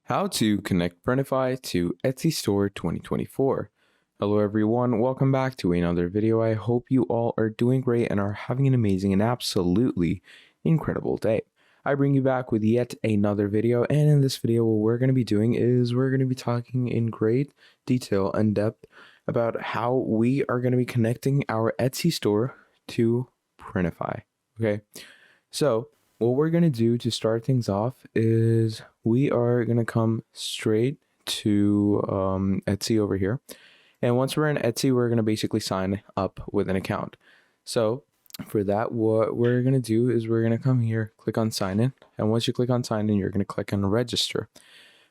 How to connect Printify to Etsy Store 2024. Hello everyone, welcome back to another video. I hope you all are doing great and are having an amazing and absolutely incredible day. I bring you back with yet another video, and in this video what we're going to be doing is we're going to be talking in great detail and depth about how we are going to be connecting our Etsy store to Printify. Okay, so what we're going to do to start things off is we are going to come straight to Etsy over here. And once we're in Etsy, we're going to basically sign up with an account. So for that, what we're going to do is we're going to come here, click on sign in. And once you click on sign in, you're going to click on register.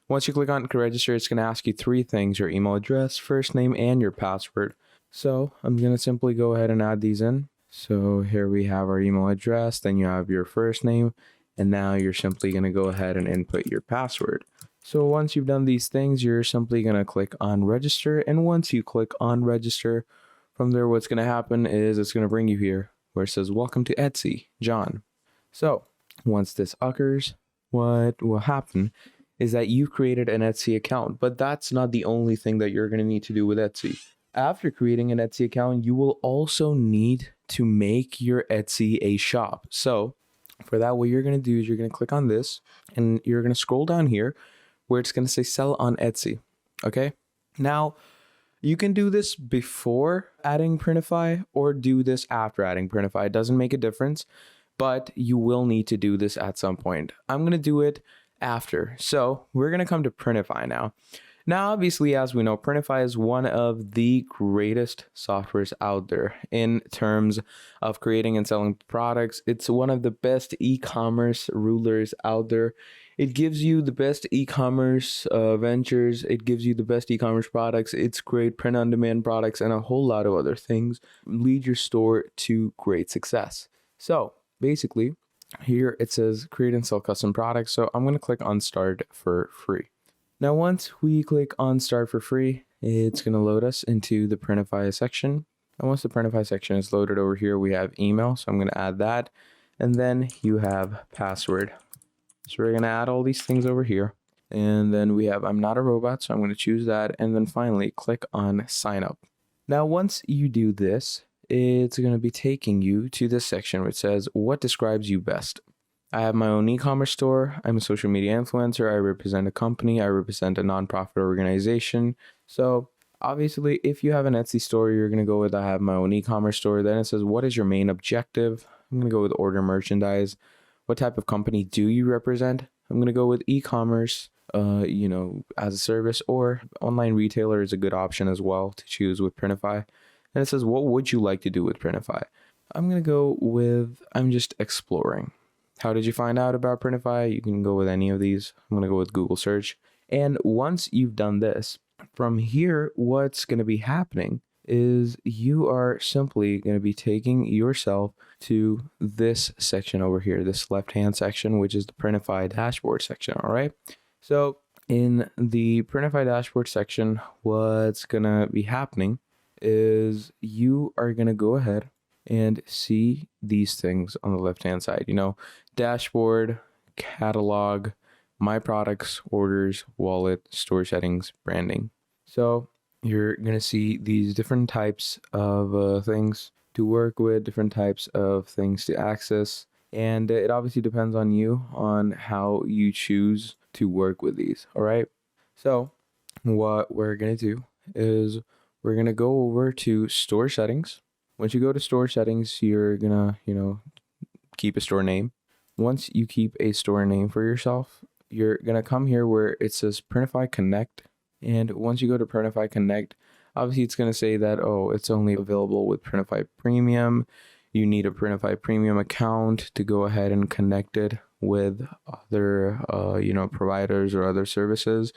Once you click on register, it's going to ask you three things: your email address, first name, and your password. So I'm going to simply go ahead and add these in. So here we have our email address, then you have your first name, and now you're simply going to go ahead and input your password. So once you've done these things, you're simply going to click on register. And once you click on register, from there what's going to happen is it's going to bring you here where it says welcome to Etsy, John. So once this occurs, what will happen is that you've created an Etsy account, but that's not the only thing that you're going to need to do with Etsy. After creating an Etsy account, you will also need to make your Etsy a shop. So for that, what you're going to do is you're going to click on this and you're going to scroll down here where it's going to say sell on Etsy. Okay. Now you can do this before adding Printify or do this after adding Printify. It doesn't make a difference, but you will need to do this at some point. I'm going to do it after. So we're going to come to Printify now. Now, obviously, as we know, Printify is one of the greatest softwares out there in terms of creating and selling products. It's one of the best e-commerce rulers out there. It gives you the best e-commerce ventures. It gives you the best e-commerce products. It's great print-on-demand products and a whole lot of other things. Lead your store to great success. So basically, here it says create and sell custom products. So I'm going to click on start for free. Now, once we click on start for free, it's going to load us into the Printify section. And once the Printify section is loaded over here, we have email. So I'm going to add that. And then you have password. So we're going to add all these things over here. And then we have I'm not a robot. So I'm going to choose that. And then finally click on sign up. Now, once you do this, it's going to be taking you to this section which says what describes you best. I have my own e-commerce store. I'm a social media influencer. I represent a company. I represent a nonprofit organization. So obviously, if you have an Etsy store, you're going to go with I have my own e-commerce store. Then it says, what is your main objective? I'm going to go with order merchandise. What type of company do you represent? I'm going to go with e-commerce, as a service, or online retailer is a good option as well to choose with Printify. And it says, what would you like to do with Printify? I'm going to go with I'm just exploring. How did you find out about Printify? You can go with any of these. I'm going to go with Google search. And once you've done this, from here, what's going to be happening is you are simply going to be taking yourself to this section over here, this left-hand section, which is the Printify dashboard section. All right. So in the Printify dashboard section, what's going to be happening is you are going to go ahead and see these things on the left-hand side, dashboard, catalog, my products, orders, wallet, store settings, branding. So you're going to see these different types of things to work with, different types of things to access. And it obviously depends on you on how you choose to work with these. All right. So what we're going to do is we're going to go over to store settings. Once you go to store settings, you're going to, keep a store name. Once you keep a store name for yourself, you're going to come here where it says Printify Connect. And once you go to Printify Connect, obviously it's going to say that, it's only available with Printify Premium. You need a Printify Premium account to go ahead and connect it with other, providers or other services.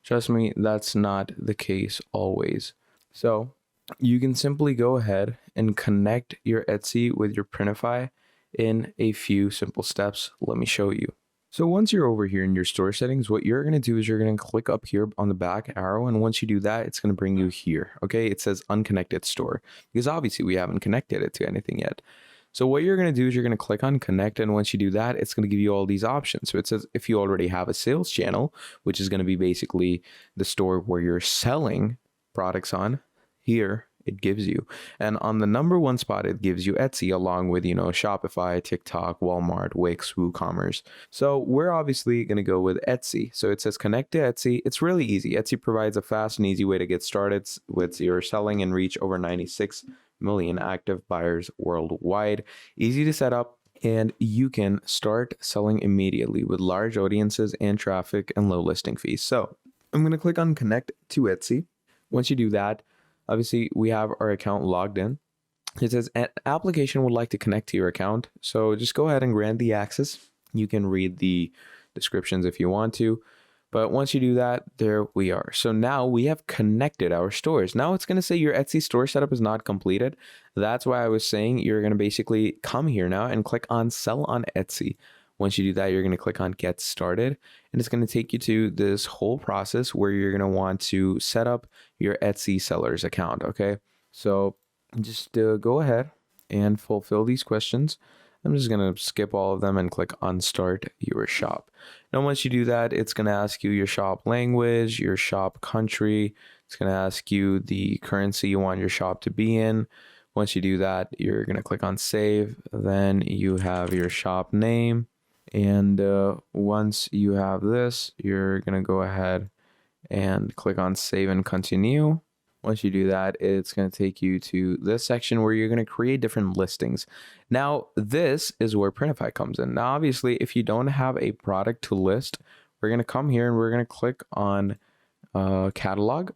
Trust me, that's not the case always. So you can simply go ahead and connect your Etsy with your Printify in a few simple steps. Let me show you. So once you're over here in your store settings, what you're going to do is you're going to click up here on the back arrow. And once you do that, it's going to bring you here. Okay. It says unconnected store because obviously we haven't connected it to anything yet. So what you're going to do is you're going to click on connect. And once you do that, it's going to give you all these options. So it says if you already have a sales channel, which is going to be basically the store where you're selling products on, here it gives you. And on the number one spot, it gives you Etsy, along with, Shopify, TikTok, Walmart, Wix, WooCommerce. So we're obviously going to go with Etsy. So it says connect to Etsy. It's really easy. Etsy provides a fast and easy way to get started with your selling and reach over 96 million active buyers worldwide. Easy to set up, and you can start selling immediately with large audiences and traffic and low listing fees. So I'm going to click on connect to Etsy. Once you do that, obviously we have our account logged in. It says an application would like to connect to your account. So just go ahead and grant the access. You can read the descriptions if you want to. But once you do that, there we are. So now we have connected our stores. Now it's going to say your Etsy store setup is not completed. That's why I was saying you're going to basically come here now and click on sell on Etsy. Once you do that, you're going to click on get started, and it's going to take you to this whole process where you're going to want to set up your Etsy seller's account. Okay, so just go ahead and fulfill these questions. I'm just going to skip all of them and click on start your shop. Now, once you do that, it's going to ask you your shop language, your shop country. It's going to ask you the currency you want your shop to be in. Once you do that, you're going to click on save. Then you have your shop name. And once you have this, you're going to go ahead and click on save and continue. Once you do that, it's going to take you to this section where you're going to create different listings. Now, this is where Printify comes in. Now, obviously, if you don't have a product to list, we're going to come here and we're going to click on catalog.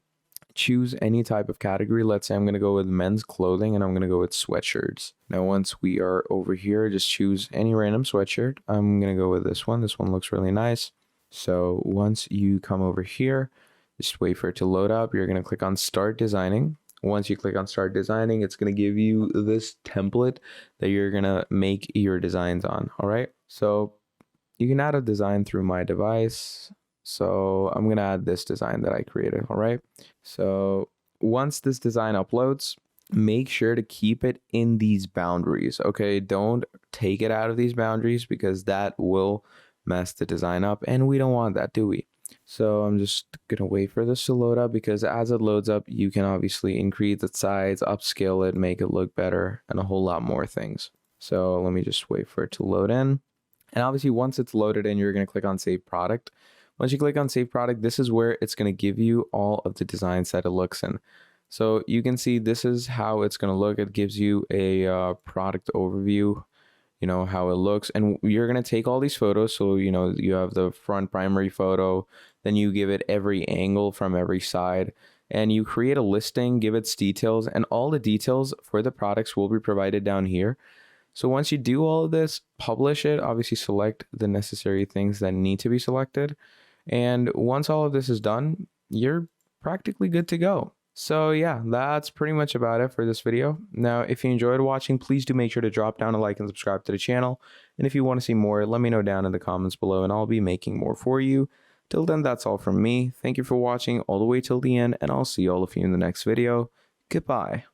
Choose any type of category. Let's say I'm going to go with men's clothing and I'm going to go with sweatshirts. Now, once we are over here, just choose any random sweatshirt. I'm going to go with this one. This one looks really nice. So once you come over here, just wait for it to load up. You're going to click on start designing. Once you click on start designing, it's going to give you this template that you're going to make your designs on. All right. So you can add a design through my device. So I'm going to add this design that I created. All right. So once this design uploads, make sure to keep it in these boundaries. Okay. Don't take it out of these boundaries because that will mess the design up. And we don't want that, do we? So I'm just going to wait for this to load up, because as it loads up, you can obviously increase its size, upscale it, make it look better, and a whole lot more things. So let me just wait for it to load in. And obviously once it's loaded in, you're going to click on save product. Once you click on save product, this is where it's going to give you all of the designs that it looks in. So you can see this is how it's going to look. It gives you a product overview, how it looks, and you're going to take all these photos. So you have the front primary photo, then you give it every angle from every side, and you create a listing, give its details, and all the details for the products will be provided down here. So once you do all of this, publish it. Obviously select the necessary things that need to be selected, and once all of this is done, you're practically good to go. So yeah, that's pretty much about it for this video. Now, if you enjoyed watching, please do make sure to drop down a like and subscribe to the channel. And if you want to see more, let me know down in the comments below and I'll be making more for you. Till then, that's all from me. Thank you for watching all the way till the end, and I'll see all of you in the next video. Goodbye.